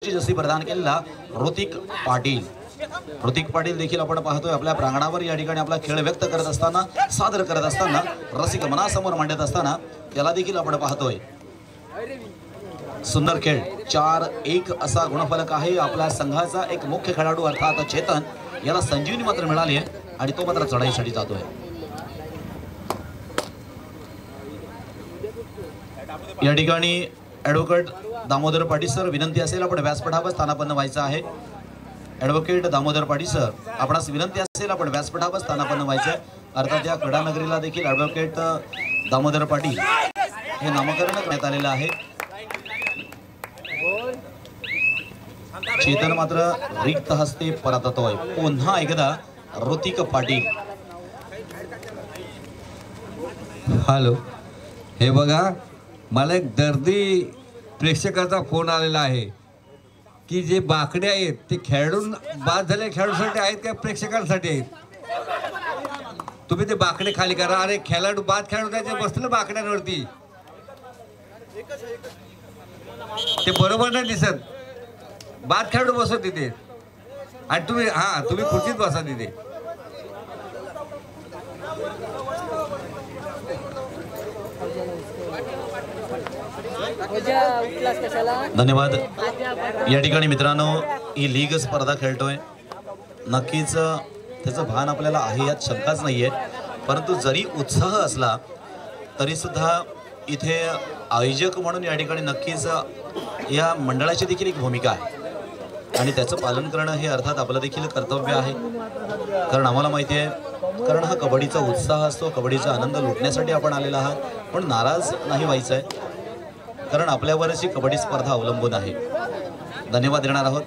जशी प्रदान केलेला ऋतिक पाटील। ऋतिक पाटील देखील आपण पाहतोय आपल्या प्रांगणावर या ठिकाणी आपला खेळ व्यक्त करत असताना, सादर करत असताना, रसिक मनासमोर मांडत असताना त्याला देखील आपण पाहतोय। सुंदर खेळ 4-1 असा गुणफलक आहे। आपल्या संघाचा एक मुख्य खेळाडू अर्थात चेतन याला संजीवनी मात्र मिळाली आहे आणि तो मात्र चढाईसाठी जातोय। या ठिकाणी ॲडव्होकेट दामोदर पाटील सर विनंती असेल आपण व्यासपीठावर स्थानापन्न व्हायचं आहे। ॲडव्होकेट दामोदर पाटील सर आपणास विनंती असेल आपण व्यासपीठावर स्थानापन्न व्हायचं आहे। अर्थात या क्रीडा नगरीला देखील ॲडव्होकेट दामोदर पाटील हे नामकरण करण्यात आलेलं आहे। चेतन मात्र रिक्त हस्ते परत येतोय। पुन्हा एकदा ऋतिक पाटील। हॅलो, हे बघा मला एक दर्दी प्रेक्षकाचा फोन आलेला आहे की जे बाकडे आहेत ते खेळून बाद झालेल्या खेळाडूसाठी आहेत का प्रेक्षकांसाठी आहेत? तुम्ही ते बाकडे खाली करा। अरे खेळाडू बाद खेळाडू त्याचे बसले बाकड्यांवरती, ते बरोबर नाही दिसत। बाद खेळाडू बसत तिथे आणि तुम्ही खुर्चीत बसा तिथे। धन्यवाद। या ठिकाणी मित्रांनो ही लीग स्पर्धा खेळतोय, नक्कीच त्याचं भान आपल्याला आहे यात शंकाच नाहीये। परंतु जरी उत्साह असला तरी सुद्धा इथे आयोजक म्हणून या ठिकाणी नक्कीच या मंडळाची देखील एक भूमिका आहे आणि त्याचं पालन करणं हे अर्थात आपलं देखील कर्तव्य आहे। कारण आम्हाला माहिती आहे, कारण हा कबड्डीचा उत्साह असतो, कबड्डीचा आनंद लुटण्यासाठी आपण आलेला आहात। पण नाराज नाही व्हायचं आहे, कारण आपल्यावरच ही कबड्डी स्पर्धा अवलंबून आहे। धन्यवाद देणार आहोत।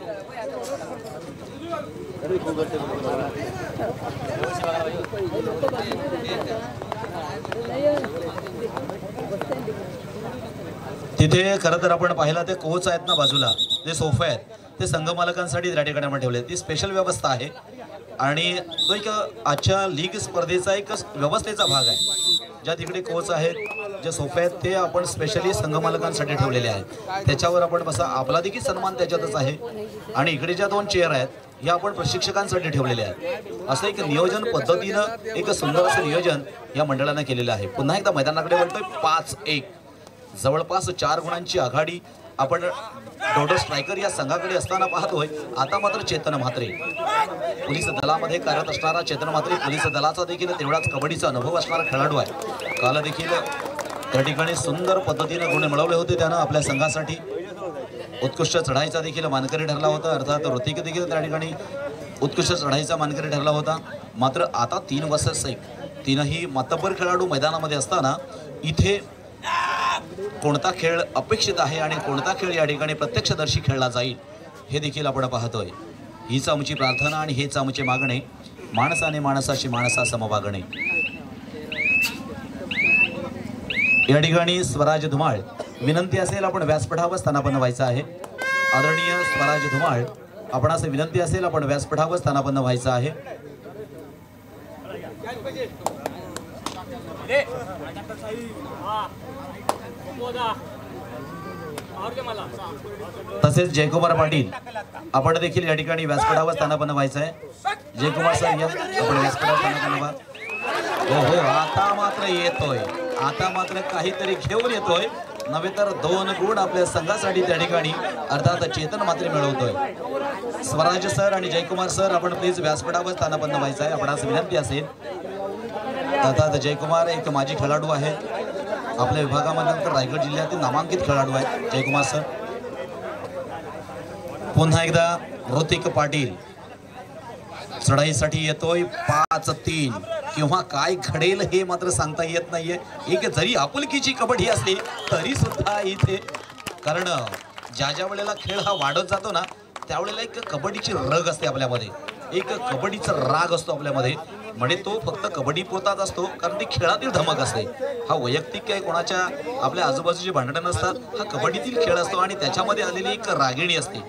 तिथे खरं तर आपण पाहिलं ते कोच आहेत ना बाजूला, जे सोफे आहेत ते संघ मालकांसाठी त्या ठिकाणी आपण ठेवले। ती स्पेशल व्यवस्था आहे आणि तो एक आजच्या लीग स्पर्धेचा एक व्यवस्थेचा भाग आहे। ज्या तिकडे कोच आहेत, जे सोफे आहेत ते आपण स्पेशली संघ मालकांसाठी ठेवलेले आहेत। त्याच्यावर आपण बसा, आपला देखील सन्मान त्याच्यातच आहे। आणि इकडे ज्या 2 चेअर आहेत ह्या आपण प्रशिक्षकांसाठी ठेवलेल्या आहेत। असं एक नियोजन पद्धतीनं एक सुंदर असं नियोजन या मंडळानं केलेलं आहे। पुन्हा एकदा मैदानाकडे वळतोय 5-1 जवळपास 4 गुणांची आघाडी आपण डोडो स्ट्रायकर या संघाकडे असताना पाहतोय। आता मात्र चेतन म्हात्रे पोलीस दलामध्ये कार्यरत असणारा चेतन म्हात्रे पोलीस दलाचा देखील तेवढाच कबड्डीचा अनुभव असणारा खेळाडू आहे। काल देखील त्या ठिकाणी सुंदर पद्धतीने गुण मिळवले होते त्यानं आपल्या संघासाठी। उत्कृष्ट चढाईचा देखील मानकरी ठरला होता, अर्थात ऋतिक देखील त्या ठिकाणी उत्कृष्ट चढाईचा मानकरी ठरला होता। मात्र आता 3 vs 1 तीनही मातब्बर खेळाडू मैदानामध्ये असताना इथे कोणता खेळ अपेक्षित आहे आणि कोणता खेळ या ठिकाणी प्रत्यक्षदर्शी खेळला जाईल हे देखील आपण पाहतोय। हीच आमची प्रार्थना आणि हेच आमचे मागणे, माणसाने माणसाशी माणसा समवागणे। या ठिकाणी स्वराज धुमाळ विनंती असेल आपण व्यासपीठावर स्थानापन्न व्हायचं आहे। आदरणीय स्वराज धुमाळ आपणास विनंती असेल आपण व्यासपीठावर स्थानापन्न व्हायचं आहे। तसेच जयकुमार पाटील आपण देखील या ठिकाणी व्यासपीठावर स्थानापन्न व्हायचं आहे। जयकुमार सर या आपण व्यासपीठावर स्थानापन्न व्हा। हो आता मात्र येतोय, आता मात्र काहीतरी घेऊन येतोय, नव्हे तर 2 गुण आपल्या संघासाठी त्या ठिकाणी अर्थात चेतन मात्र मिळवतोय। स्वराज सर आणि जयकुमार सर आपण प्लीज व्यासपीठावर स्थानापन्न व्हायचं आहे, आपणास विनंती असेल। अर्थात जयकुमार एक माजी खेळाडू आहेत आपल्या विभागामध्ये, तर रायगड जिल्ह्यातील नामांकित खेळाडू आहेत जयकुमार सर। पुन्हा एकदा ऋतिक पाटील चढाईसाठी येतोय 5-3 किंवा काय घडेल हे मात्र सांगता येत नाहीये। एक जरी आपुलकीची कबड्डी असली तरी सुद्धा इथे, कारण ज्या वेळेला खेळ हा वाढत जातो ना त्यावेळेला एक कबड्डीची रग असते आपल्यामध्ये, एक कबड्डीचा राग असतो आपल्यामध्ये। म्हणजे तो फक्त कबड्डी पोताच असतो, कारण ती खेळातील धमक असते। हा वैयक्तिक काही कोणाच्या आपल्या आजूबाजूची भांडणं नसतात, हा कबड्डीतील खेळ असतो आणि त्याच्यामध्ये आलेली एक रागिणी असते।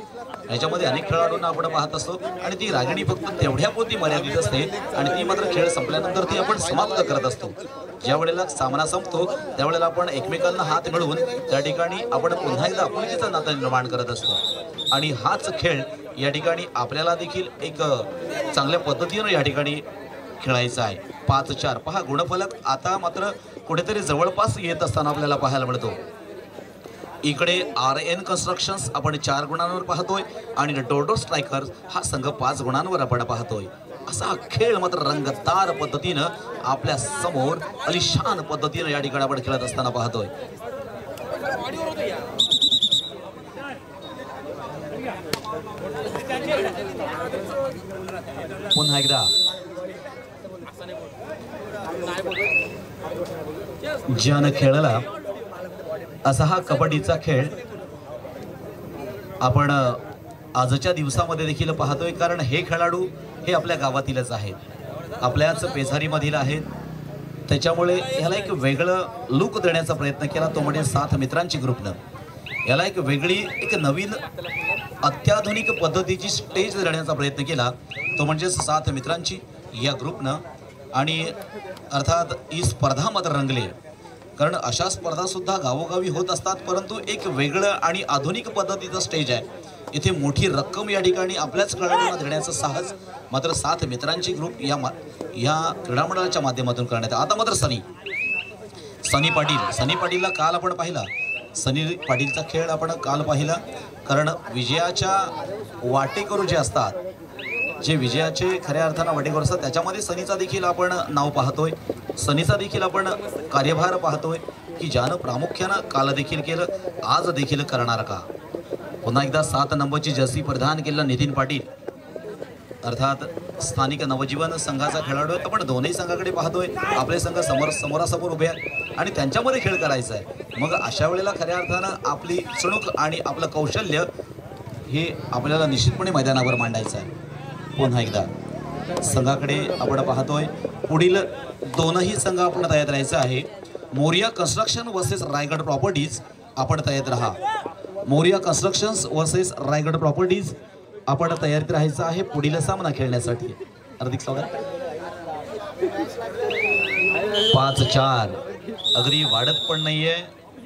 याच्यामध्ये अनेक खेळाडूंना आपण पाहत असतो आणि ती रागिणी फक्त तेवढ्यापुरती मर्यादित असते आणि ती मात्र खेळ संपल्यानंतर ती आपण समाप्त करत असतो. ज्या वेळेला सामना संपतो त्यावेळेला आपण एकमेकांना हात मिळवून त्या ठिकाणी आपण पुन्हा एकदा आपुलकीचं नातं निर्माण करत असतो आणि हाच खेळ या ठिकाणी आपल्याला देखील एक चांगल्या पद्धतीनं या ठिकाणी खेळायचा आहे. 5-4 पहा गुणफलक आता मात्र कुठेतरी जवळपास येत असताना आपल्याला पाहायला मिळतो. इकडे RN कन्स्ट्रक्शन्स आपण 4 गुणांवर पाहतोय आणि डोडो स्ट्रायकर्स हा संघ 5 गुणांवर आपण पाहतोय. असा हा खेळ मात्र रंगतदार पद्धतीनं आपल्या समोर अलिशान पद्धतीनं या ठिकाणी आपण खेळत असताना पाहतोय. पुन्हा एकदा ज्यानं खेळला असा हा कबड्डीचा खेळ आपण आजच्या दिवसामध्ये देखील पाहतोय, कारण हे खेळाडू हे आपल्या गावातीलच आहेत, आपल्याच पेझारीमधील आहेत. त्याच्यामुळे ह्याला एक वेगळं लुक देण्याचा प्रयत्न केला तो म्हणजे 7 मित्रांची ग्रुपनं. याला एक वेगळी एक नवीन अत्याधुनिक पद्धतीची स्टेज देण्याचा प्रयत्न केला तो म्हणजे 7 मित्रांची या ग्रुपनं. आणि अर्थात ही स्पर्धा मात्र रंगली, कारण अशा स्पर्धा सुद्धा गावोगावी होत असतात, परंतु एक वेगळं आणि आधुनिक पद्धतीचं स्टेज आहे. इथे मोठी रक्कम या ठिकाणी आपल्याच खेळाडूंना देण्याचं साहस मात्र 7 मित्रांची ग्रुप या क्रीडा मंडळाच्या माध्यमातून करण्यात. आता मात्र सनी पाटीलला काल आपण पाहिला, सनी पाटीलचा खेळ आपण काल पाहिला, कारण विजयाच्या वाटेकरू जे असतात, जे विजयाचे खऱ्या अर्थानं वाटेकरू असतात त्याच्यामध्ये सनीचा देखील आपण नाव पाहतोय, सनीचा देखील आपण कार्यभार पाहतोय की ज्यानं प्रामुख्यानं काल देखील केलं आज देखील करणार का. पुन्हा एकदा 7 नंबरची जर्सी परिधान केलेला नितीन पाटील, अर्थात स्थानिक नवजीवन संघाचा खेळाडू आहे. आपण दोन्ही संघाकडे पाहतोय, आपले संघ समोरासमोर उभे आहेत आणि त्यांच्यामध्ये खेळ करायचा आहे. मग अशा वेळेला खऱ्या अर्थानं आपली चुणूक आणि आपलं कौशल्य हे आपल्याला निश्चितपणे मैदानावर मांडायचं आहे. पुन्हा एकदा संघाकडे आपण पाहतोय, पुढील दोनही संघ आपण तयार राहायचं आहे. Moriya Construction versus Raigad Properties आपण तयार राहा. Moriya Constructions versus Raigad Properties आपण तयारीत राहायचं आहे पुढील सामना खेळण्यासाठी. हार्दिक स्वागत. 5-4 अगदी वाढत पण नाहीये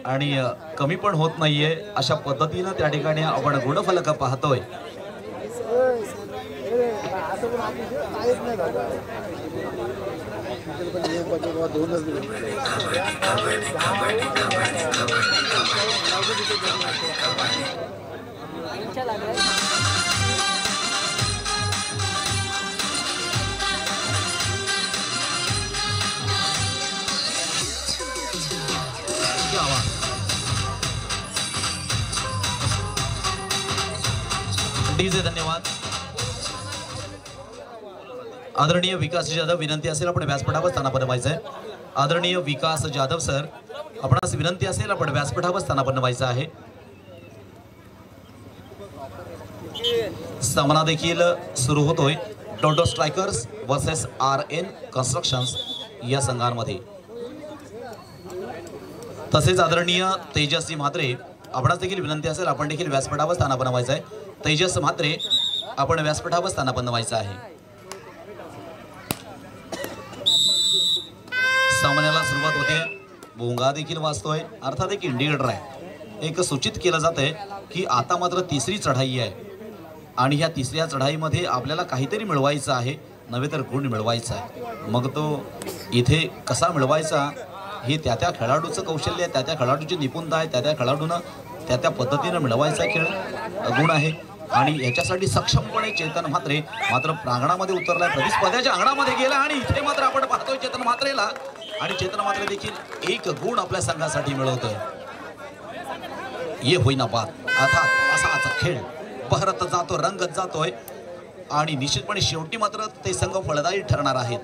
आणि कमी पण होत नाहीये, अशा पद्धतीनं त्या ठिकाणी आपण गुणफलक पाहतोय. डीजे धन्यवाद. आदरणीय विकास जाधव विनंती असेल आपण व्यासपीठावर स्थानापन्न व्हायचं आहे. आदरणीय विकास जाधव सर आपणास विनंती असेल आपण व्यासपीठावर स्थानापन्न व्हायचं आहे. सामना देखील सुरू होतोय डोडो स्ट्रायकर्स वर्सेस RN कन्स्ट्रक्शन्स या संघांमध्ये. तसेच आदरणीय तेजस्वी म्हात्रे आपणास देखील विनंती असेल आपण देखील व्यासपीठावर स्थानापन्न व्हायचं आहे. तेजस म्हात्रे आपण व्यासपीठावर स्थानापन्न व्हायचं आहे. सामन्याला सुरुवात होते, भोंगा देखील वाजतोय, अर्थात एक इंडिकेटर आहे. एक सूचित केलं जात आहे की आता मात्र तिसरी चढाई आहे आणि ह्या तिसऱ्या चढाईमध्ये आपल्याला काहीतरी मिळवायचं आहे, नव्हे तर गुण मिळवायचा आहे. मग तो इथे कसा मिळवायचा हे त्या खेळाडूचं कौशल्य आहे, त्या खेळाडूची निपुणता आहे, त्या खेळाडूनं त्या पद्धतीनं मिळवायचा खेळ गुण आहे. आणि याच्यासाठी सक्षमपणे चेतन म्हात्रे मात्र प्रांगणामध्ये उतरलाय, प्रतिस्पर्ध्याच्या अंगणामध्ये गेला आणि इथे मात्र आपण पाहतोय चेतन म्हात्रेला, आणि चेतन म्हात्रे देखील 1 गुण आपल्या संघासाठी मिळवतोय. ये होईना बात. अर्थात असाच खेळ बहरत जातो, रंगत जातोय आणि निश्चितपणे शेवटी मात्र ते संघ फलदायी ठरणार आहेत.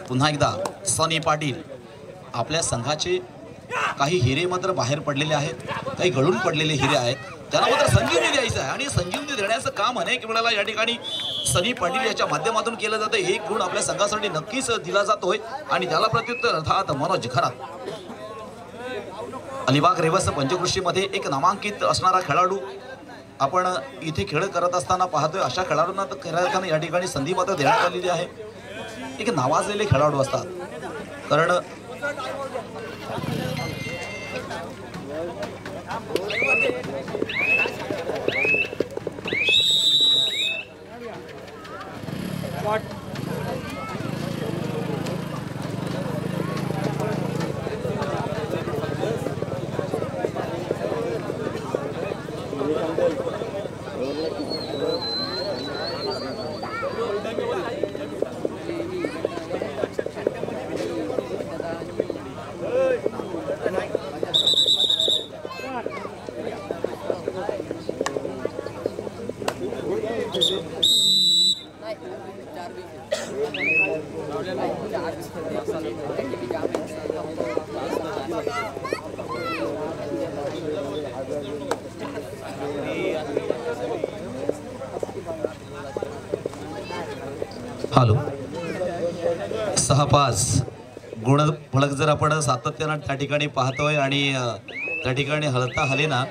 पुन्हा एकदा सनी पाटील आपल्या संघाचे काही हिरे मात्र बाहेर पडलेले आहेत, काही गळून पडलेले हिरे आहेत, त्यांना मात्र संजीवनी द्यायचं आहे आणि संजीवनी देण्याचं काम अनेक वेळेला या ठिकाणी सनी पाटील याच्या माध्यमातून केलं जातं. 1 गुण आपल्या संघासाठी नक्कीच दिला जातोय आणि त्याला प्रत्युत्तर अर्थात मनोज खरात, अलिबाग रेवस पंचकृषीमध्ये एक नामांकित असणारा खेळाडू आपण इथे खेळ करत असताना पाहतोय अशा खेळाडूंना तर खऱ्या अर्थानं या ठिकाणी संधी मात्र देण्यात आलेली आहे. एक नावाजलेले खेळाडू असतात, कारण हॅलो 6-5 गुण फलक जर आपण सातत्यानं त्या ठिकाणी पाहतोय आणि त्या ठिकाणी हलता हलेना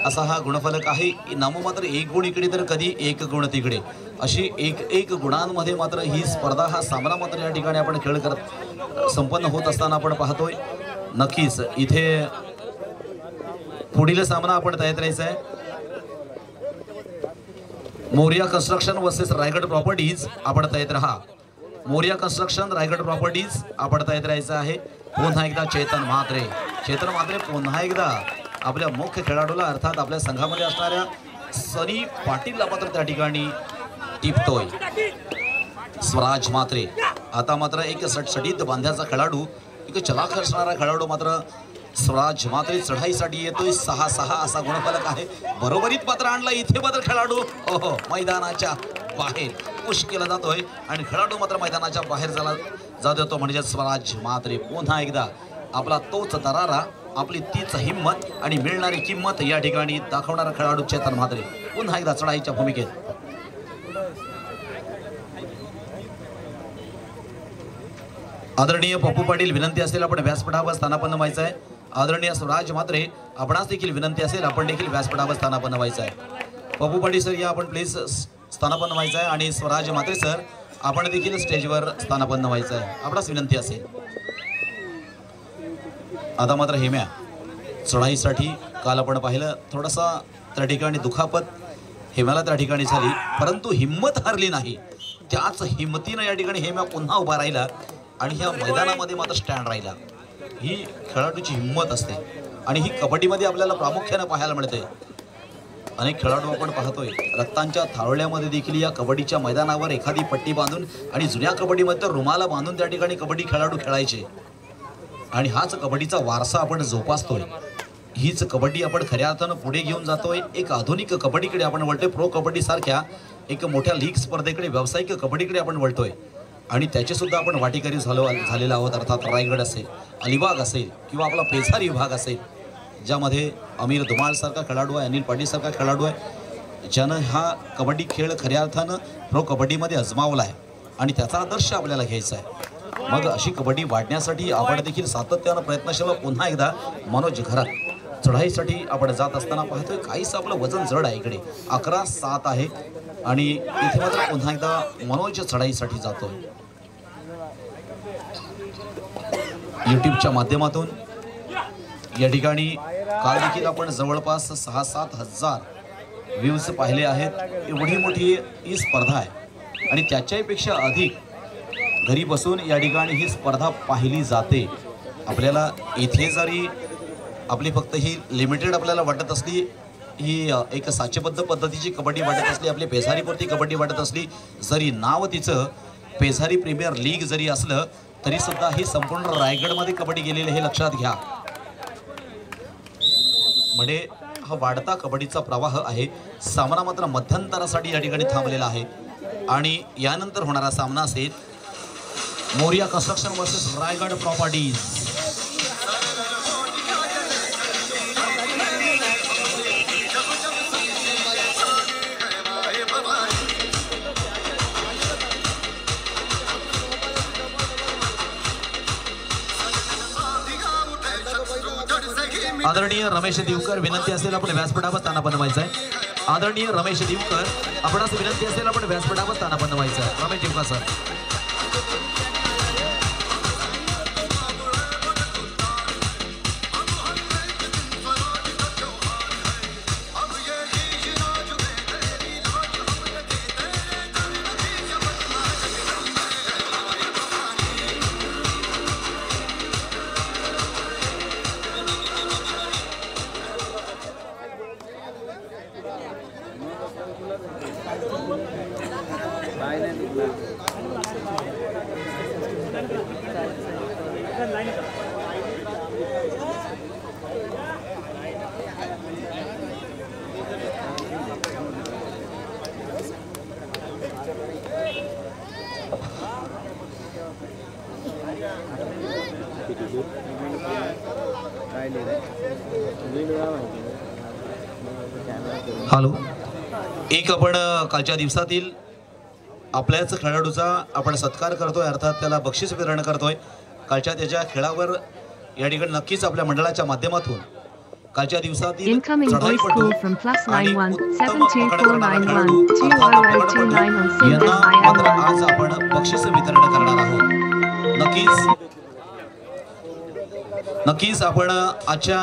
असा हा गुणफलक आहे. नाममात्र 1 गुण इकडे तर कधी 1 गुण तिकडे, अशी एक गुणांमध्ये मात्र ही स्पर्धा हा सामना मात्र या ठिकाणी आपण खेळ करत संपन्न होत असताना आपण पाहतोय. नक्कीच इथे पुढील सामना आपण तयार करायचा आहे. Moriya Construction versus Raigad Properties. आपण तयार राहा. मोरिया कन्स्ट्रक्शन रायगड प्रॉपर्टीज आपण तयार राहायचं आहे. पुन्हा एकदा चेतन म्हात्रे पुन्हा एकदा आपल्या मुख्य खेळाडूला अर्थात आपल्या संघामध्ये असणाऱ्या सनी पाटीलला मात्र त्या ठिकाणी टिपतोय. स्वराज म्हात्रे आता मात्र एक सटसटीत बांध्याचा खेळाडू, एक चलाख असणारा खेळाडू मात्र स्वराज म्हात्रे चढाईसाठी येतोय. 6-6 असा गुणफलक आहे. बरोबरीत मात्र आणला इथे मात्र खेळाडू ओहो मैदानाच्या बाहेर पुश केला जातोय आणि खेळाडू मात्र मैदानाच्या बाहेर जाऊ देतो. म्हणजे स्वराज म्हात्रे पुन्हा एकदा आपला तोच दरारा, आपली तीच हिंमत आणि मिळणारी किंमत या ठिकाणी दाखवणारा खेळाडू चेतन म्हात्रे पुन्हा एकदा चढाईच्या भूमिकेत. आदरणीय पप्पू पाटील विनंती असेल आपण व्यासपीठावर स्थानापन्न व्हायचं आहे. आदरणीय स्वराज म्हात्रे आपणास देखील विनंती असेल आपण देखील व्यासपीठावर स्थानापन्न व्हायचं आहे. पप्पू पाटील सर या आपण प्लीज स्थानापन्न व्हायचं आहे आणि स्वराज म्हात्रे सर आपण देखील स्टेजवर स्थानापन्न व्हायचं आहे आपणास विनंती असेल. आता मात्र हेम्या चढाईसाठी काल आपण पाहिलं थोडासा त्या ठिकाणी दुखापत हेम्याला त्या ठिकाणी झाली, परंतु हिंमत हारली नाही. त्याच हिंमतीनं या ठिकाणी हेम्या पुन्हा उभा राहिला आणि ह्या मैदानामध्ये मात्र स्टँड राहिला. ही खेळाडूची हिंमत असते आणि ही कबड्डीमध्ये आपल्याला प्रामुख्याने पाहायला मिळते. अनेक खेळाडू आपण पाहतोय रक्तांच्या थारोळ्यामध्ये देखील या कबड्डीच्या मैदानावर एखादी पट्टी बांधून आणि जुन्या कबड्डीमध्ये तर रुमाला बांधून त्या ठिकाणी कबड्डी खेळाडू खेळायचे आणि हाच कबड्डीचा वारसा आपण जोपासतोय. हीच कबड्डी आपण खऱ्या अर्थानं पुढे घेऊन जातोय. एक आधुनिक कबड्डीकडे आपण वळतोय. प्रो कबड्डी सारख्या एक मोठ्या लीग स्पर्धेकडे, व्यावसायिक कबड्डीकडे आपण वळतोय आणि त्याचे सुद्धा आपण वाटेकरी झालेला आहोत. अर्थात रायगड असेल, अलिबाग असेल किंवा आपला पेझारी विभाग असेल, ज्यामध्ये अमीर धुमाळ सारखा खेळाडू आहे, अनिल पाटील सारखा खेळाडू आहे, ज्यानं हा कबड्डी खेळ खऱ्या अर्थानं प्रो कबड्डीमध्ये अजमावला आहे आणि त्याचा आदर्श आपल्याला घ्यायचा आहे. मग अशी कबड्डी वाढण्यासाठी आपण देखील सातत्यानं प्रयत्नशील. पुन्हा एकदा मनोज घरात चढाईसाठी आपण जात असताना पाहतोय काहीच आपलं वजन जड आहे. इकडे 11-7 आहे आणि इथे मात्र पुन्हा एकदा मनोज चढाईसाठी जातोय. यूट्यूबच्या माध्यमातून या ठिकाणी काल देखील आपण जवळपास 6-7 हजार व्ह्यूज पाहिले आहेत. एवढी मोठी ही स्पर्धा आहे आणि त्याच्यापेक्षा अधिक घरी बसून या ठिकाणी ही स्पर्धा पाहिली जाते. आपल्याला इथे जरी आपली फक्त ही लिमिटेड आपल्याला वाटत असली, ही एक साचेबद्ध पद्धतीची कबड्डी वाटत असली, आपली पेझारीपुरती कबड्डी वाटत असली, जरी नाव तिचं पेझारी प्रीमियर लीग जरी असलं तरी सुद्धा ही संपूर्ण रायगडमध्ये कबड्डी गेलेली हे लक्षात घ्या. म्हणजे हा वाढता कबड्डीचा प्रवाह आहे. सामना मात्र मध्यंतरासाठी या ठिकाणी थांबलेला आहे आणि यानंतर होणारा सामना असेल Moriya Construction versus Raigad Properties. आदरणीय रमेश देवकर विनंती असेल आपण व्यासपीठावर स्थानापन्न व्हायचं आहे. आदरणीय रमेश दिवकर, आपणास विनंती असेल आपण व्यासपीठावर स्थानापन्न व्हायचं. रमेश दिवकर सर. हॅलो. एक आपण कालच्या दिवसातील आपल्याच खेळाडूचा आपण सत्कार करतोय, अर्थात त्याला बक्षीस वितरण करतोय. कालच्या त्याच्या खेळावर या ठिकाणी नक्कीच आपल्या मंडळाच्या माध्यमातून कालच्या दिवसातील चढाईपटू आणि उत्तम पकड करणारा खेळाडू अर्थात पकडपटू यांना मात्र आज आपण बक्षीस वितरण करणार आहोत. नक्कीच आपण आजच्या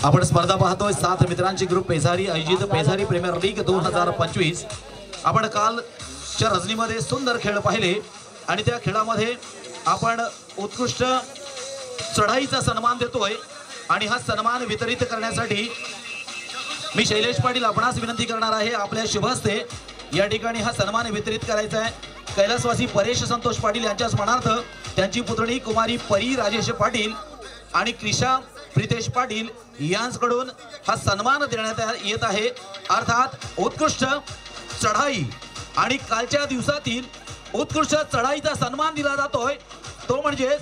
आपण स्पर्धा पाहतोय. 7 मित्रांची ग्रुप पेझारी आयोजित पेझारी प्रीमियर लीग 2025. आपण कालच्या रजनीमध्ये सुंदर खेळ पाहिले आणि त्या खेळामध्ये आपण उत्कृष्ट चढाईचा सन्मान देतोय आणि हा सन्मान वितरित करण्यासाठी मी शैलेश पाटील आपणास विनंती करणार आहे. आपल्या शुभ हस्ते या ठिकाणी हा सन्मान वितरित करायचा आहे. कैलासवासी परेश संतोष पाटील यांच्या स्मरणार्थ त्यांची पुतणी कुमारी परी राजेश पाटील आणि क्रिशा प्रितेश पाटील यांकडून हा सन्मान देण्यात येत आहे. अर्थात उत्कृष्ट चढाई आणि कालच्या दिवसातील उत्कृष्ट चढाईचा सन्मान दिला जातोय तो म्हणजे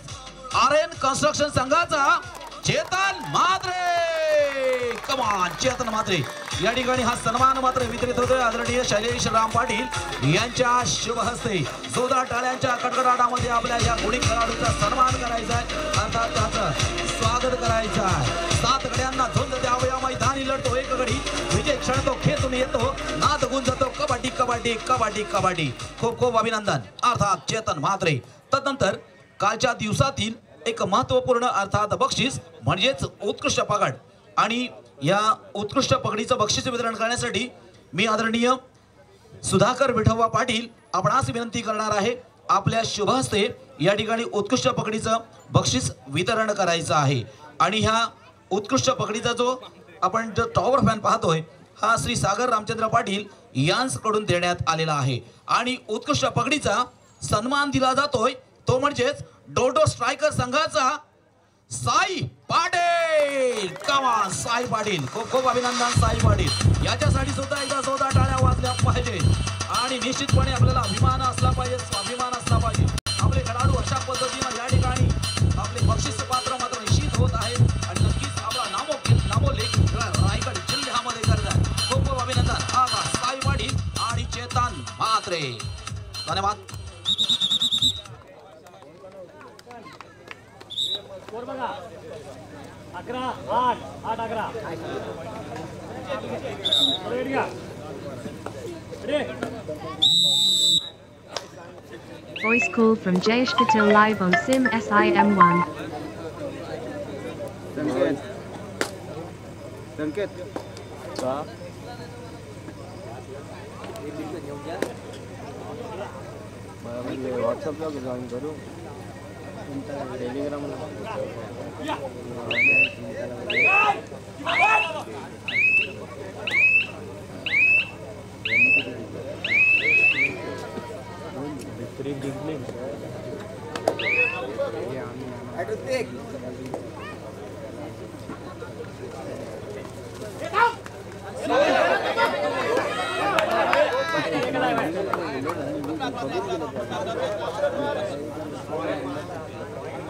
आर्यन कन्स्ट्रक्शन संघाचा चेतन म्हात्रे. कमान चेतन म्हात्रे या ठिकाणी हा सन्मान मात्र वितरित होतोय. आदरणीय शैलेश राम पाटील यांच्या शुभ हस्ते जोरदार टाळ्यांच्या कडकडाटामध्ये आपल्या या गुणी खेळाडूचा सन्मान करायचा आहे, अर्थात त्याचं स्वागत करायचं आहे. 7 गड्यांना झुंज द्यावं या मैदानी लढतो एक गडी, विजय क्षण तो खेचून येतो, नाद गुंजतो कबड्डी कबड्डी कबड्डी कबड्डी. खूप खूप अभिनंदन अर्थात चेतन म्हात्रे. तदनंतर कालच्या दिवसातील एक महत्वपूर्ण अर्थात बक्षीस म्हणजेच उत्कृष्ट पकड आणि या उत्कृष्ट पकडीचं बक्षीस वितरण करण्यासाठी मी आदरणीय सुधाकर विठोबा पाटील आपणास विनंती करणार आहे. आपल्या शुभ हस्ते या ठिकाणी उत्कृष्ट पकडीचं बक्षीस वितरण करायचं आहे आणि ह्या उत्कृष्ट पकडीचा जो आपण जो टॉवर फॅन पाहतोय हा श्री सागर रामचंद्र पाटील यांकडून देण्यात आलेला आहे आणि उत्कृष्ट पकडीचा सन्मान दिला जातोय तो म्हणजेच डोडो स्ट्रायकर संघाचा साई पाटील. कमान साई पाटील. खूप खूप अभिनंदन साई पाटील. याच्यासाठी सुद्धा एकदा जोरदार टाळ्या वाजल्या पाहिजे आणि निश्चितपणे आपल्याला अभिमान असला पाहिजे, स्वाभिमान असला पाहिजे. आपले खेळाडू अशा पद्धतीने या ठिकाणी आपले बक्षीस पात्र मात्र निश्चित होत आहेत आणि नक्कीच आपला नामोल्लेख रायगड जिल्ह्यामध्ये करतात. खूप खूप अभिनंदन साई पाटील आणि चेतन म्हात्रे. धन्यवाद. बघा 11 8 8 11 Voice call from Jayesh Patil live on Sim SIM1. संकेत व्हॉट्सअपला जॉईन करू टेलिग्राम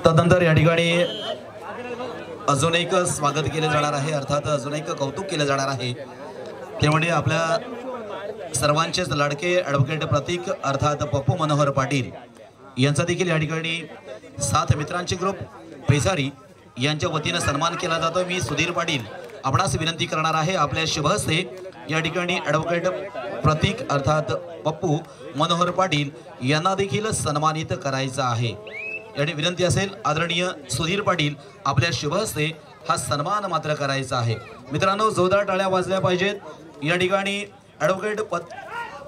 तदनंतर या ठिकाणी अजून एक स्वागत केले जाणार आहे, अर्थात अजून एक कौतुक केले जाणार आहे. ते म्हणजे आपल्या सर्वांचेच लाडके ॲडव्होकेट प्रतीक अर्थात पप्पू मनोहर पाटील यांचा देखील या ठिकाणी 7 मित्रांचे ग्रुप पेसारी यांच्या वतीने सन्मान केला जातो. मी सुधीर पाटील आपणास विनंती करणार आहे आपल्या शुभ हस्ते या ठिकाणी ॲडव्होकेट प्रतीक अर्थात पप्पू मनोहर पाटील यांना देखील सन्मानित करायचं आहे। याची विनंती असेल आदरणीय सुधीर पाटील आपल्या शुभ हस्ते हा सन्मान मात्र करायचा आहे। मित्रांनो जोरदार टाळ्या वाजल्या पाहिजेत या ठिकाणी ॲडव्होकेट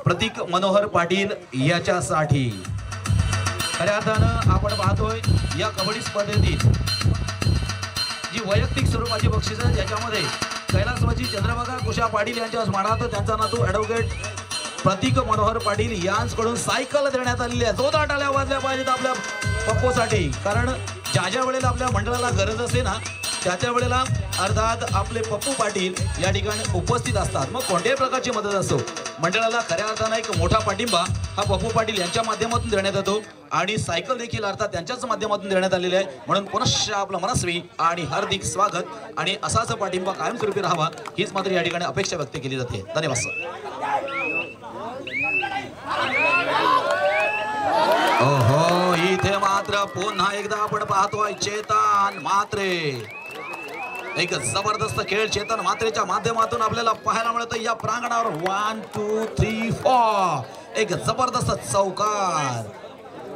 प्रतीक मनोहर पाटील याच्यासाठी। खऱ्या अर्थानं आपण पाहतोय या कबड्डी स्पर्धेतील जी वैयक्तिक स्वरूपाची बक्षिसं याच्यामध्ये कैलासवासी चंद्रभागा कुशा पाटील यांच्या स्मरणार्थ त्यांचा नातू ॲडव्होकेट प्रतीक मनोहर पाटील यांच्याकडून सायकल देण्यात आलेली आहे। जोरदार टाळ्या वाजल्या पाहिजेत आपल्या पप्पूसाठी, कारण ज्या वेळेला आपल्या मंडळाला गरज असते ना त्या वेळेला अर्थात आपले पप्पू पाटील या ठिकाणी उपस्थित असतात। मग कोणत्याही प्रकारची मदत असो मंडळाला खऱ्या अर्थानं एक मोठा पाठिंबा हा पप्पू पाटील यांच्या माध्यमातून देण्यात येतो आणि सायकल देखील अर्थात त्यांच्याच माध्यमातून देण्यात आलेली आहे। म्हणून पुनश्च आपलं मनस्वी आणि हार्दिक स्वागत आणि असाच पाठिंबा कायमस्वरूपी राहावा हीच मात्र या ठिकाणी अपेक्षा व्यक्त केली जाते। धन्यवाद सर। ओहो इथे मात्र पुन्हा एकदा आपण पाहतोय चेतन म्हात्रे, एक जबरदस्त खेळ चेतन म्हात्रेच्या माध्यमातून आपल्याला पाहायला मिळतं या प्रांगणावर। 1 2 3 4 एक जबरदस्त चौकार।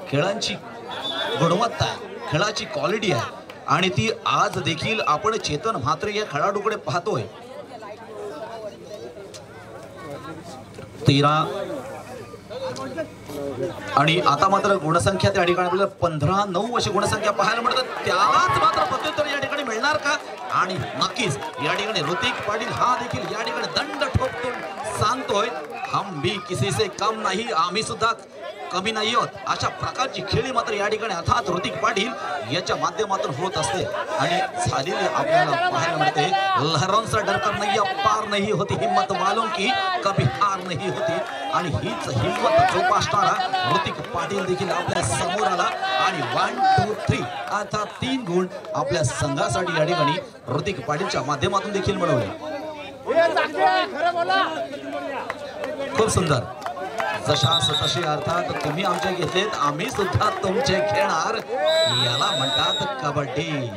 खेळांची गुणवत्ता आहे, खेळाची क्वालिटी आहे आणि ती आज देखील आपण चेतन म्हात्रे या खेळाडूकडे पाहतोय। 13 आणि आता मात्र गुणसंख्या त्या ठिकाणी आपल्याला 15-9 अशी गुणसंख्या पाहायला मिळतात। त्यालाच मात्र प्रत्युत्तर या ठिकाणी मिळणार का? आणि नक्कीच या ठिकाणी ऋतिक पाटील हा देखील या ठिकाणी दंड ठोकतो सांगतोय हम भी किसी से कम नाही, आम्ही सुद्धा कमी नाही आहोत। अशा प्रकारची खेळी मात्र या ठिकाणी अर्थात ऋतिक पाटील याच्या माध्यमातून होत असते आणि झालेली आपल्याला पाहायला मिळते। लहरों से डरकर नैया पार नहीं होती, हिम्मत वालों की कभी हार नहीं होती। आणि हीच हिम्मत जोपासणारा ऋतिक पाटील देखील आपल्या समोर आला आणि 1 2 3 अर्थात 3 गुण आपल्या संघासाठी या ठिकाणी ऋतिक पाटीलच्या माध्यमातून देखील मिळवले। खूप सुंदर, जशास तसे अर्थात तुम्ही आमचे घेतलेत आम्ही सुद्धा तुमचे घेणार, याला म्हणतात कबड्डी।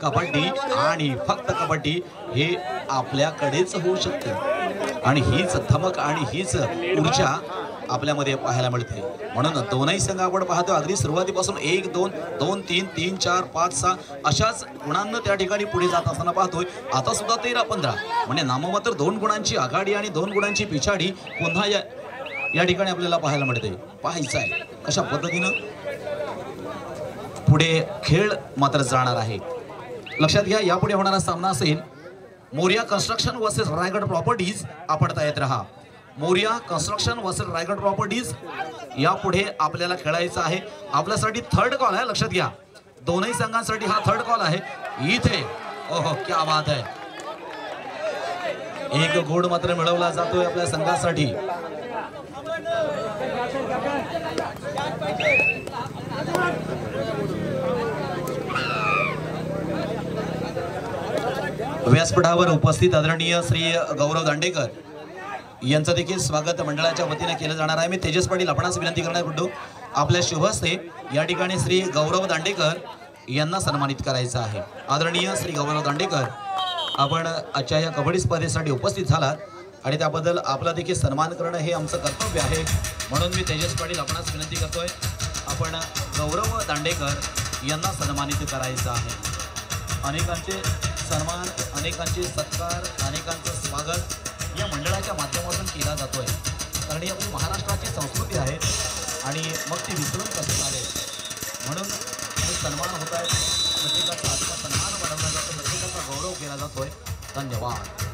कबड्डी आणि फक्त कबड्डी हे आपल्याकडेच होऊ शकते आणि हीच धमक आणि हीच ऊर्जा आपल्यामध्ये पाहायला मिळते। म्हणून दोनही संघ आपण पाहतो अगदी सुरुवातीपासून 1 2 2 3 3 4 5 6 अशाच गुणांना त्या ठिकाणी पुढे जात असताना पाहतोय। आता सुद्धा 13-15 म्हणजे नाममात्र 2 गुणांची आघाडी आणि 2 गुणांची पिछाडी पुन्हा या ठिकाणी आपल्याला पाहायला मिळते। पाहायचं आहे कशा पद्धतीनं पुढे खेळ मात्र जाणार आहे। लक्षात घ्या यापुढे होणारा सामना असेल Moriya Construction versus Raigad Properties. आपण तयार राहा। Moriya Construction versus Raigad Properties यापुढे आपल्याला खेळायचं आहे। आपल्यासाठी थर्ड कॉल आहे, लक्षात घ्या दोनही संघांसाठी हा थर्ड कॉल आहे इथे। ओहो क्या बात आहे, एक गुण मात्र मिळवला जातोय आपल्या संघासाठी। व्यासपीठावर उपस्थित आदरणीय श्री गौरव दांडेकर यांचं देखील स्वागत मंडळाच्या वतीने केलं जाणार आहे। मी तेजस पाटील आपणास विनंती करणार करतो आपल्या शुभ हस्ते या ठिकाणी श्री गौरव दांडेकर यांना सन्मानित करायचं आहे। आदरणीय श्री गौरव दांडेकर आपण आजच्या या कबड्डी स्पर्धेसाठी उपस्थित झालात आणि त्याबद्दल आपला देखील सन्मान करणं हे आमचं कर्तव्य आहे। म्हणून मी तेजस पाटील आपणास विनंती करतोय आपण गौरव दांडेकर यांना सन्मानित करायचं आहे। अनेकांचे सन्मान, अनेकांचे सत्कार, अनेकांचं स्वागत या मंडळाच्या माध्यमातून केला जातोय, कारण ही आपली महाराष्ट्राची संस्कृती आहे आणि मग ती विसरून कसे चालेल। म्हणून हे सन्मान होत आहेत, प्रत्येकाचा आत्मसन्मान वाढवला जातो, प्रत्येकाचा गौरव केला जातोय। धन्यवाद।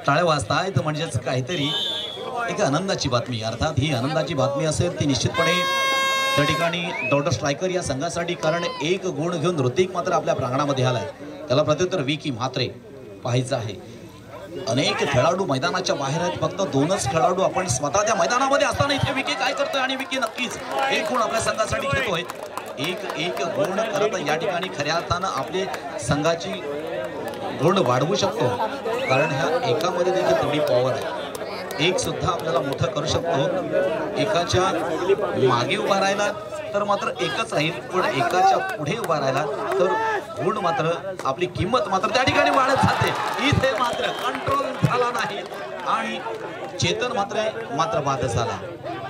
टाळ्या वाजतायत म्हणजेच काहीतरी एक आनंदाची बातमी, अर्थात ही आनंदाची बातमी असेल ती निश्चितपणे त्या ठिकाणी डॉक्टर स्ट्रायकर या संघासाठी, कारण 1 गुण घेऊन ऋतिक मात्र आपल्या प्रांगणामध्ये आलाय। त्याला प्रत्युत्तर विकी म्हात्रे पाहायचं आहे। अनेक खेळाडू मैदानाच्या बाहेर आहेत, फक्त 2च खेळाडू आपण स्वतः त्या मैदानामध्ये असताना इथे विकी काय करतोय आणि विकी नक्कीच 1 गुण आपल्या संघासाठी घेतोय। एक गुण करत या ठिकाणी खऱ्या अर्थानं आपली संघाची गुण वाढवू शकतो, कारण ह्या एकामध्ये देखील तेवढी पॉवर आहे। एक सुद्धा आपल्याला मोठं करू शकतो. एकाच्या मागे उभा राहिला तर मात्र एकच राहील, पण एकाच्या पुढे उभा राहिला तर गुण मात्र आपली किंमत मात्र त्या ठिकाणी वाढत जाते. इथे मात्र कंट्रोल झाला नाही आणि चेतन मात्र बाद झाला.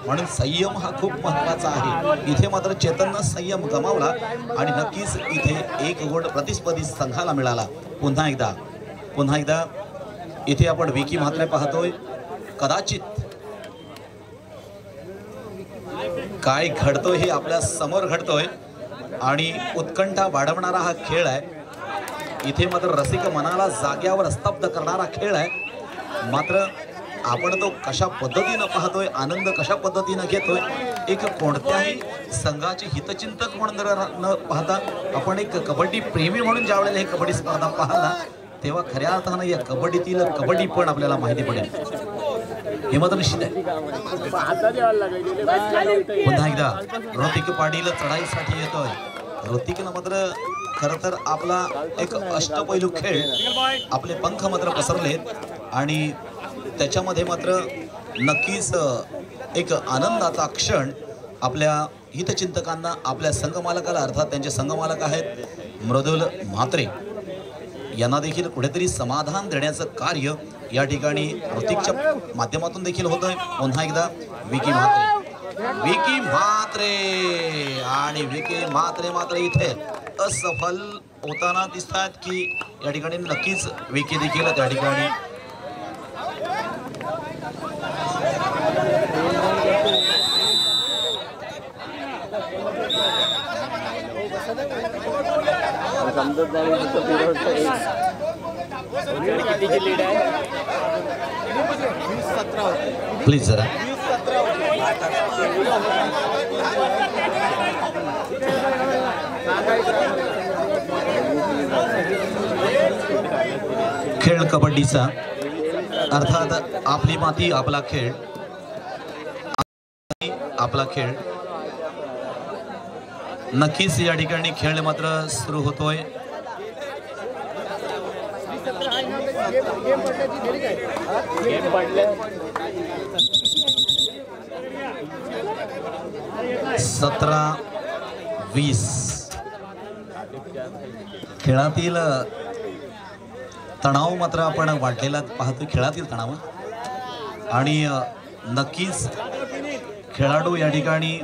म्हणून संयम हा खूप महत्वाचा आहे. इथे मात्र चेतननं संयम गमावला आणि नक्कीच इथे एक गुण प्रतिस्पर्धी संघाला मिळाला. पुन्हा एकदा इथे आपण विकी म्हात्रे पाहतोय. कदाचित काय घडतोय हे आपल्या समोर घडतोय आणि उत्कंठा वाढवणारा हा खेळ आहे. इथे मात्र रसिक मनाला जाग्यावर स्तब्ध करणारा खेळ आहे. मात्र आपण तो कशा पद्धतीनं पाहतोय, आनंद कशा पद्धतीनं घेतोय, एक कोणत्याही संघाचे हितचिंतक म्हणून न पाहता आपण एक कबड्डी प्रेमी म्हणून ज्या वेळेला हे कबड्डी स्पर्धा पाहला तेव्हा खऱ्या अर्थानं या कबड्डीतील कबड्डी पण आपल्याला माहिती पडेल. हे मात्र निश्चित आहे. पुन्हा एकदा ऋतिक पाटील चढाईसाठी येतोय. ऋतिकनं मात्र खरं तर आपला एक अष्टपैलू खेळ आपले पंख मात्र पसरलेत आणि त्याच्यामध्ये मात्र नक्कीच एक आनंदाचा क्षण आपल्या हितचिंतकांना, आपल्या संघमालकाला, अर्थात त्यांचे संघमालक आहेत मृदुल म्हात्रे यांना देखील कुठेतरी समाधान देण्याचं कार्य या ठिकाणी ऋतिकच्या माध्यमातून देखील होतंय. पुन्हा एकदा विकी म्हात्रे आणि विकी म्हात्रे मात्र इथे असफल होताना दिसतात की या ठिकाणी नक्कीच विकी देखील त्या ठिकाणी प्लीज जरा खेळ कबड्डीचा, अर्थात आपली माती आपला खेळ, आपला खेळ. नक्कीच या ठिकाणी खेळ मात्र सुरू होतोय. सतरा 20 खेळातील तणाव मात्र आपण वाढलेला पाहतो. खेळातील तणाव आणि नक्कीच खेळाडू या ठिकाणी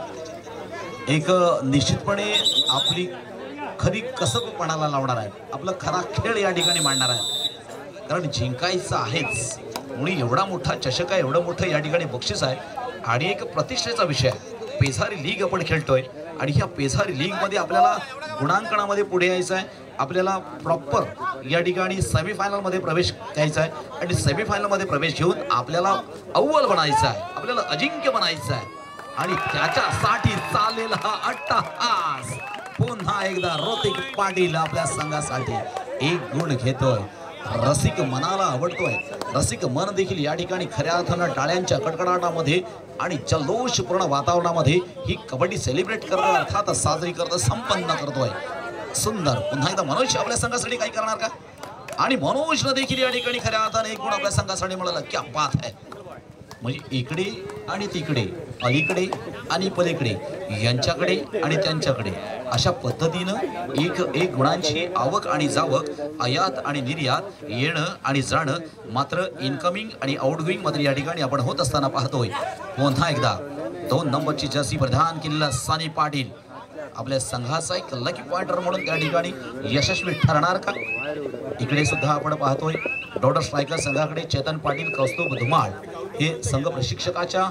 एक निश्चितपणे आपली खरी कसबपणाला लावणार आहे. आपला खरा खेळ या ठिकाणी मांडणार आहे. कारण जिंकायचं आहेच. म्हणून एवढा मोठा चषक आहे, एवढं मोठं या ठिकाणी बक्षीस आहे आणि एक प्रतिष्ठेचा विषय आहे. पेझारी लीग आपण खेळतोय आणि ह्या पेझारी लीग मध्ये आपल्याला गुणांकनामध्ये पुढे यायचं आहे. आपल्याला प्रॉपर या ठिकाणी सेमीफायनल मध्ये प्रवेश घ्यायचा आहे आणि सेमीफायनल मध्ये प्रवेश घेऊन आपल्याला अव्वल बनायचं आहे, आपल्याला अजिंक्य बनायचं आहे आणि त्याच्यासाठी चालेल हा अट्टहास. पुन्हा एकदा ऋतिक पाटील आपल्या संघासाठी एक गुण घेतोय. रसिक मनाला आवडतोय. रसिक मन देखील या ठिकाणी खऱ्या अर्थानं टाळ्यांच्या कडकडाटामध्ये आणि जल्लोषपूर्ण वातावरणामध्ये ही कबड्डी सेलिब्रेट करतोय, अर्थात साजरी करतोय, संपन्न करतोय. सुंदर. पुन्हा एकदा मनोज आपल्या संघासाठी काही करणार का? आणि मनोजनं देखील या ठिकाणी खऱ्या अर्थाने एक गुण आपल्या संघासाठी मिळाला. क्या बात आहे. म्हणजे इकडे आणि तिकडे, अलीकडे आणि पलीकडे, यांच्याकडे आणि त्यांच्याकडे अशा पद्धतीनं एक गुणांची आवक आणि जावक, आयात आणि निर्यात, येणं आणि जाणं मात्र इनकमिंग आणि आउटगोईंग मात्र या ठिकाणी आपण होत असताना पाहतोय. पुन्हा एकदा 2 नंबरची जर्सी परिधान केलेला सानी पाटील आपल्या संघाचा एक लकी पॉइंटर म्हणून त्या ठिकाणी यशस्वी ठरणार का? इकडे सुद्धा आपण पाहतोय डॉटर स्ट्रायकर संघाकडे चेतन पाटील, कौस्तुभ धुमाळ हे संघ प्रशिक्षकाच्या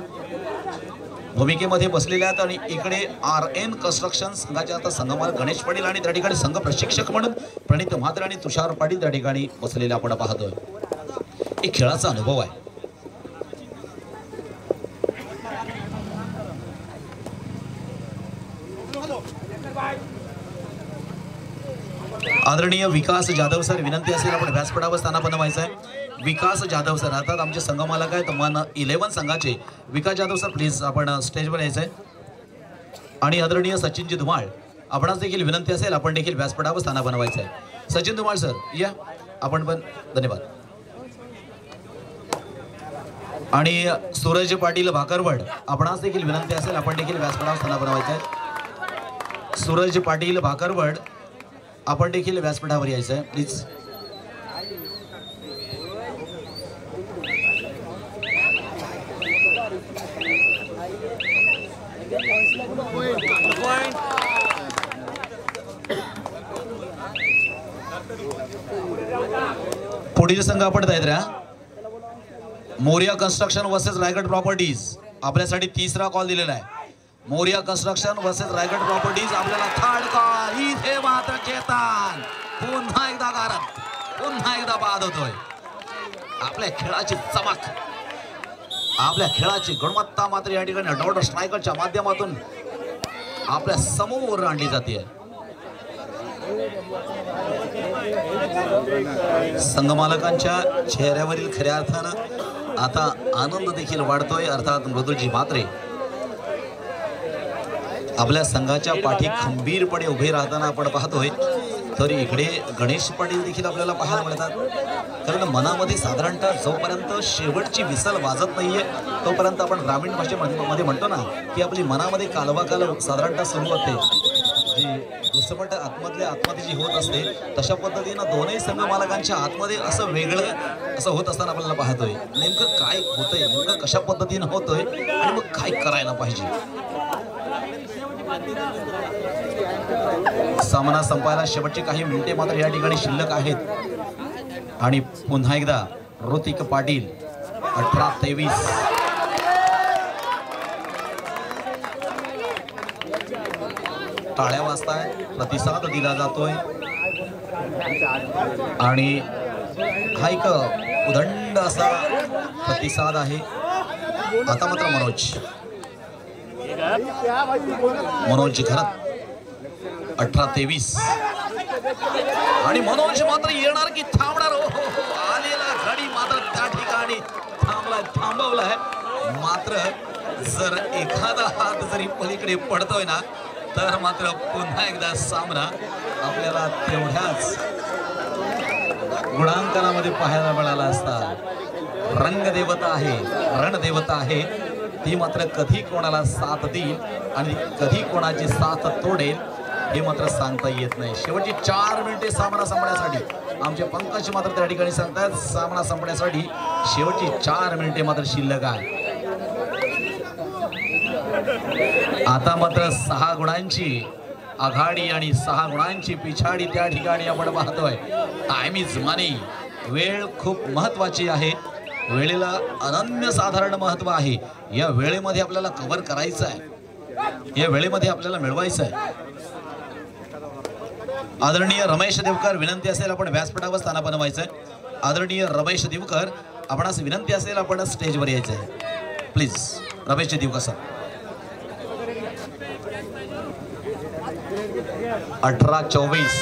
भूमिकेमध्ये बसलेले आहेत आणि इकडे RN कन्स्ट्रक्शन संघाचे आता संघमालक गणेश पाटील आणि त्या ठिकाणी संघ प्रशिक्षक म्हणून प्रणित म्हात्रे आणि तुषार पाटील त्या ठिकाणी बसलेले आपण पाहतोय. एक खेळाचा अनुभव आहे. आदरणीय विकास जाधव सर, विनंती असेल आपण व्यासपीठावर स्थानापन्न व्हायचं आहे. विकास जाधव सर अर्थात आमचे संघमालक आहेत मन 11 संघाचे. विकास जाधव सर प्लीज आपण स्टेजवर यायचं आहे. आणि आदरणीय सचिनजी धुमाळ आपणास देखील विनंती असेल आपण देखील व्यासपीठावर स्थानापन्न व्हायचं आहे. सचिन धुमाळ सर या आपण पण. धन्यवाद. आणि सूरज पाटील भाकरवड आपणास देखील विनंती असेल आपण देखील व्यासपीठावर स्थान बनवायचं आहे. सूरज पाटील भाकरवड आपण देखील व्यासपीठावर यायचं आहे प्लीज. पुढील संघ आपण तयार राहा. Moriya Construction versus Raigad Properties आपल्यासाठी तिसरा कॉल दिलेला आहे. Moriya Construction versus Raigad Properties आपल्याला थर्ड कॉल. इथे मात्र चेतन पुन्हा एकदा गारद पुन्हा एकदा बाद होतोय. आपल्या खेळाची चमक आपल्या खेळाची गुणवत्ता मात्र या ठिकाणी डॉट स्ट्रायकरच्या माध्यमातून आपल्या समोर आणली जाते. संघमालकांच्या चेहऱ्यावरील खऱ्या अर्थानं आता आनंद देखील वाढतोय. अर्थात मृदुलजी म्हात्रे आपल्या संघाच्या पाठी खंबीरपणे उभे राहताना आपण पाहतोय. तर इकडे गणेश पाटील देखील आपल्याला पाहायला मिळतात. कारण मनामध्ये साधारणतः जोपर्यंत शेवटची विसल वाजत नाहीये तोपर्यंत आपण ग्रामीण भाषेमध्ये म्हणतो ना की आपली मनामध्ये कालवा साधारणतः सुरू होते. जी घुसमट आतमधल्या आतमध्ये जी होत असते तशा पद्धतीनं दोन्ही संघ मालकांच्या आतमध्ये असं वेगळं असं होत असताना आपल्याला पाहतोय. नेमकं काय होतंय नेमकं कशा पद्धतीनं होतोय आणि मग काय करायला पाहिजे. सामना संपायला शेवटची काही मिनिटे मात्र या ठिकाणी शिल्लक आहेत. आणि पुन्हा एकदा ऋतिक पाटील 18-23 टाळ्या वाजताय. प्रतिसाद दिला जातोय आणि हा एक उदंड असा प्रतिसाद आहे. आता मात्र मनोज घरात 18-23 आणि मनोज मात्र येणार की थांबणार. आलेला गाडी मात्र त्या ठिकाणी थांबवलाय. मात्र जर एखादा हात जरी पलीकडे पडतोय ना तर मात्र पुन्हा एकदा सामना आपल्याला तेवढ्याच गुणांकनामध्ये पाहायला मिळाला असता. रंगदेवता आहे रणदेवता आहे ती मात्र कधी कोणाला साथ देईल आणि कधी कोणाची साथ तोडेल हे मात्र सांगता येत नाही. शेवटची 4 मिनिटे सामना संपण्यासाठी आमचे पंकज मात्र त्या ठिकाणी सांगतात सामना संपण्यासाठी शेवटची 4 मिनिटे मात्र शिल्लक आहे. आता मात्र 6 गुणांची आघाडी आणि 6 गुणांची पिछाडी त्या ठिकाणी आपण पाहतोय. टाइम इज मनी. वेळ खूप महत्वाची आहे. वेळेला अनन्यसाधारण महत्व आहे. या वेळेमध्ये आपल्याला कव्हर करायचं आहे. या वेळेमध्ये आपल्याला मिळवायचं आहे. आदरणीय रमेश देवकर विनंती असेल आपण व्यासपीठावर स्थान बनवायचंय. आदरणीय रमेश देवकर आपणास विनंती असेल आपण स्टेजवर यायचंय प्लीज. रमेश देवकर सर. 18-24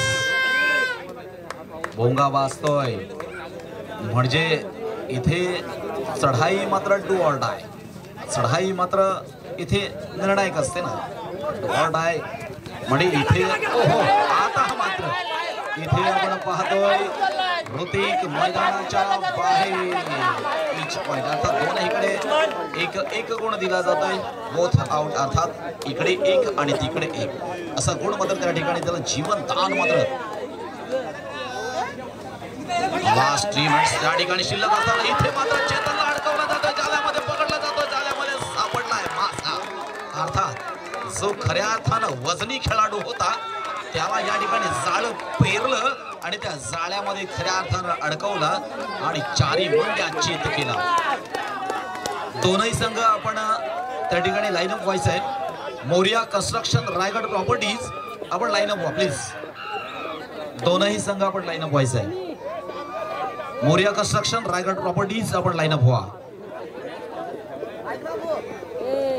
भोंगा वाजतोय म्हणजे इथे चढाई मात्र डू ऑर डाय. चढाई मात्र इथे निर्णायक असते ना. डू ऑर डाय म्हणजे इथे आता मात्र इथे आपण पाहतोय ऋतिक मैदानाच्या बाहेर पिच पॉइंट अर्थात दोन्हीकडे एक गुण दिला जात आहे. बोथ आउट अर्थात इकडे 1 आणि तिकडे 1 असा गुण मात्र त्या ठिकाणी त्याला जीवन दान मात्र लास्ट 3 मिनिट्स त्या ठिकाणी शिल्लक असताना इथे मात्र चेतनला अडकवला जातोय. जाळ्यामध्ये पकडला जातोय. जाळ्यामध्ये सापडलाय मासा. अर्थात जो खऱ्या अर्थानं वजनी खेळाडू होता त्याला या ठिकाणी जाळ पेरलं आणि त्या जाळ्यामध्ये खऱ्या अर्थानं अडकवला आणि 4 मुंड्या चेत केला. दोनही संघ आपण त्या ठिकाणी लाईनअप व्हायचं आहे. मोरिया कन्स्ट्रक्शन रायगड प्रॉपर्टीज आपण लाईनअप व्हा प्लीज. दोनही संघ आपण लाईनअप व्हायचं आहे. मोरिया कन्स्ट्रक्शन रायगड प्रॉपर्टीज आपण लाईनअप व्हा.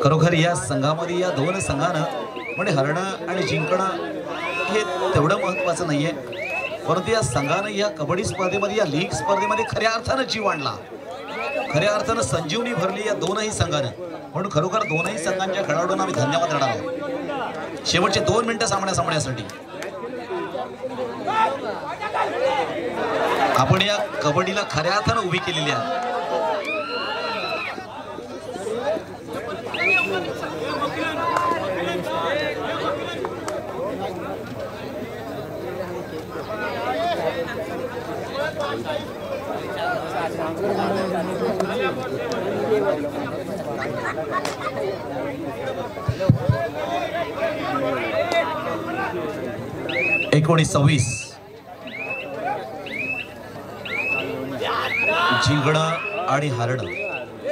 खरोखर या संघामध्ये या दोन संघानं म्हणजे हरणं आणि जिंकणं हे तेवढं महत्वाचं नाहीये परंतु या संघानं या कबड्डी स्पर्धेमध्ये या लीग स्पर्धेमध्ये खऱ्या अर्थानं जीव आणला. खऱ्या अर्थानं संजीवनी भरली या दोनही संघानं. म्हणून खरोखर दोनही संघांच्या खेळाडूंना आम्ही धन्यवाद देणार आहोत. शेवटचे 2 मिनिटं सामन्यासाठी आपण या कबड्डीला खऱ्या अर्थानं उभी केलेली आहे. 19-26 जिंकणं आणि हारणं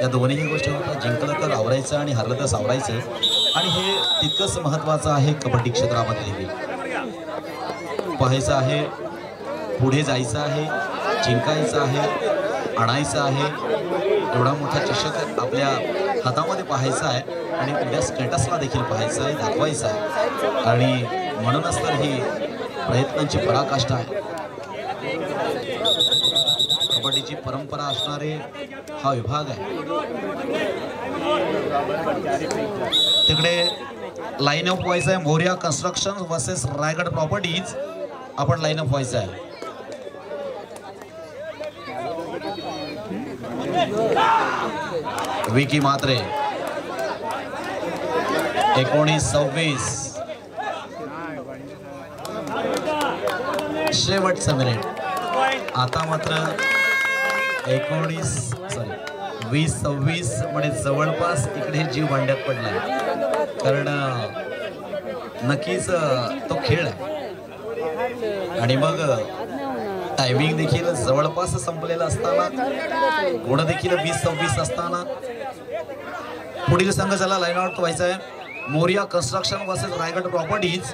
या दोन्ही गोष्टी होतात. जिंकलं तर आवरायचं आणि हरलं तर सावरायचं, आणि हे तितकंच महत्त्वाचं आहे कबड्डी क्षेत्रामध्ये देखील. पाहायचं आहे, पुढे जायचं आहे, जिंकायचं आहे, आणायचं आहे. एवढा मोठा चषक आपल्या हातामध्ये पाहायचा आहे आणि उद्या स्टेटसला देखील पाहायचं आहे, दाखवायचं आहे. आणि म्हणूनच तर ही प्रयत्नांची पराकाष्ठा आहे. कबड्डीची परंपरा असणारे हा विभाग आहे. तिकडे लाईन ऑफ व्हायचं आहे Morya construction versus Raigad Properties. आपण लाईन ऑफ व्हायचं आहे. विकी मात्रे 19-26 शेवटचं मिनिट. आता मात्र 20-26 मध्ये जवळपास इकडे जीव भांड्यात पडलाय, कारण नक्कीच तो खेळ आहे. आणि मग टायमिंग देखील जवळपास संपलेला असताना, गुण देखील 20-26 असताना पुढील संघ ज्याला लाईन आउट व्हायचा आहे Moriya Construction versus Raigad Properties,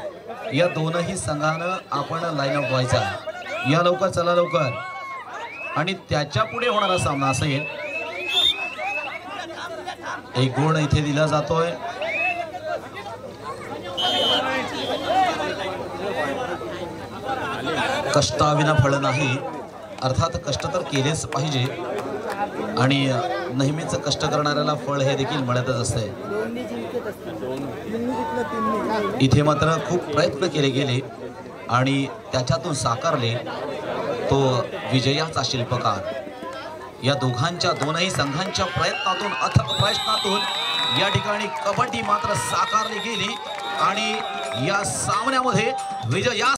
या दोनही संघानं आपण लाईन आउट व्हायचा आहे. या लवकर, चला लवकर. आणि त्याच्या पुढे होणारा सामना असेल. एक गुण इथे दिला जातोय. कष्टाविना फळ नाही. अर्थात कष्ट तर केलेच पाहिजे, आणि नेहमीच कष्ट करणाऱ्याला फळ हे देखील मिळतच असते. इथे मात्र खूप प्रयत्न केले गेले आणि त्याच्यातून साकारले तो विजयाचा शिल्पकार. या दोघांच्या, दोनही संघांच्या प्रयत्नातून, अथक प्रयत्नातून या ठिकाणी कबड्डी मात्र साकारली गेली आणि या सामन्यामध्ये विजया